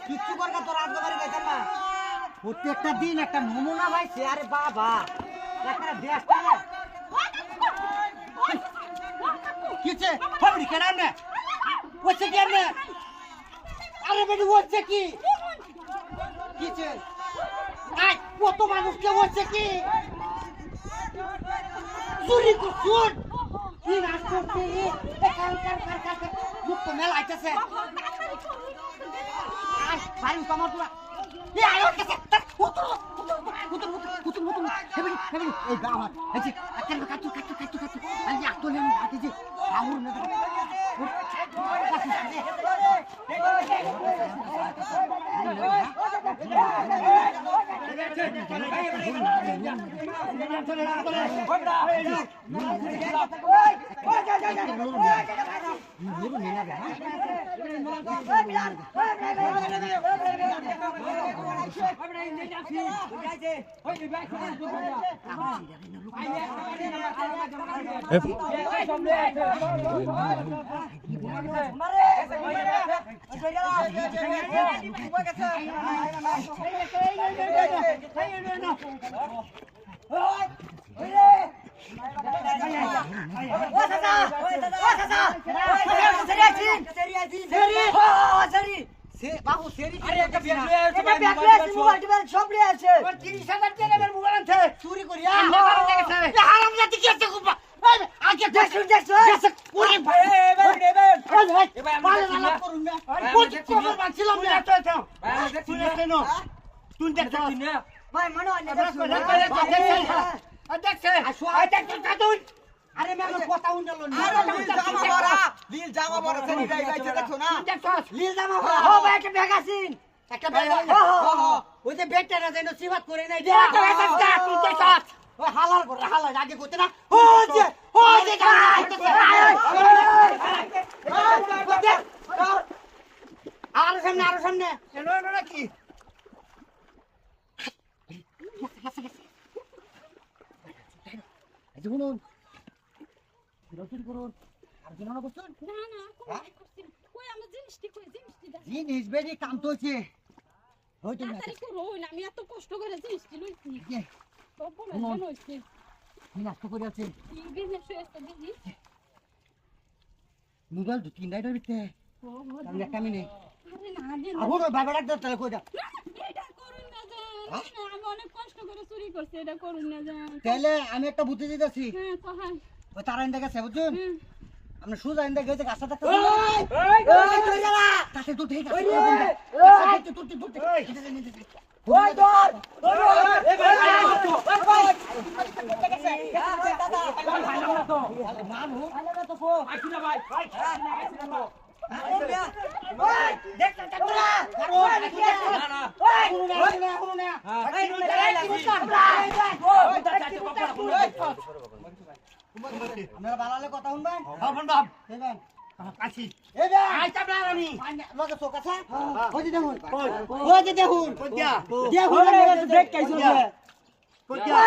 কিচ্ছু করবে তোর রাজবাড়ি গেছেন না প্রত্যেকটা দিন একটা নমুনা পাইছে। আরে বাবা একটা দেশটা কিছে ফাবরি কেন না হচ্ছে কি না? আরে বেটি হচ্ছে কি কিছে আই কত মানুষকে হচ্ছে কি চুরি করছুন কি নাচ করতে কার মুক্ত মেলা আইতেছে আই বাড়ি কমার পুরা এ আয়ো কাছে উতর হেবি এই গাওয়া এই যে কাটু আজ আতলে হাতে যে আউর না বাবু সেরি আরে একটা ব্যাগ মোবাইল সব নিয়ে আছে 30,000 টাকা মোবাইল আনছে চুরি করি হারাম জাতি কি আছে কুপা আগে দেখো ওরে ভাই এবার মাল না করুন না কোন খবর বাঁচিলাম না তো শুনে কেন তুই দেখছ ভাই মনে হয় না দেখছে দেখছে কাদুন আরে মেমন কথা উন্ডালো না লীল জামা বড় সেনি গাইছে দেখো না লীল জামা ও ভাই একটা ব্যাগ আছিন একটা ব্যাগ ওই যে ব্যাগটা না যেন সিবাত করে নাই তুই দেখছ ও হালাল করে হালাল আগে করতে না ও যে আরো সামনে এনো নাকি শুনুন রসুন করুন আর কি মনে করছেন না কই আমরা জিনিস বেরি কাম তো হচ্ছে হইতো না আমি এত কষ্ট করে জিনিসটি লইছি সব বলে হইছে কি নষ্ট করে আছে কি বিজনেস হইছে দিদি নুডল দু তিন ডাইডর বিতে আমি একটা মিনি আরে না দিন আহুন বাবাড়া দে তাহলে কইরা এটা করুন না জান আমি অনেক কষ্ট করে চুরি করছি এটা করুন না জান তাহলে আমি একটা বুদ্ধি দিতেছি হ্যাঁ কহান ও তারা ইন্দা গেছে বুঝুন আমরা সুজা ইন্দা গেছে গাছটা দেখতে ওই তুই যা কাছে তুই ঠিক আছে তুই ওই দর এ ভাই গেছে দাদা তো মামু আলাদা তো ফো আসি না ভাই আসি না তো ওই দেখ চাচা করো না না ওই না আপনারা বালালে কথা শুনবেন হ্যাঁ শুনবাম দেবেন আছি এই বে আইতা ব্লারানি লগে চোক আছে ওই যে দেখুন ওই যে দেখুন কইয়া দেখুন দেখ কাইছো কইয়া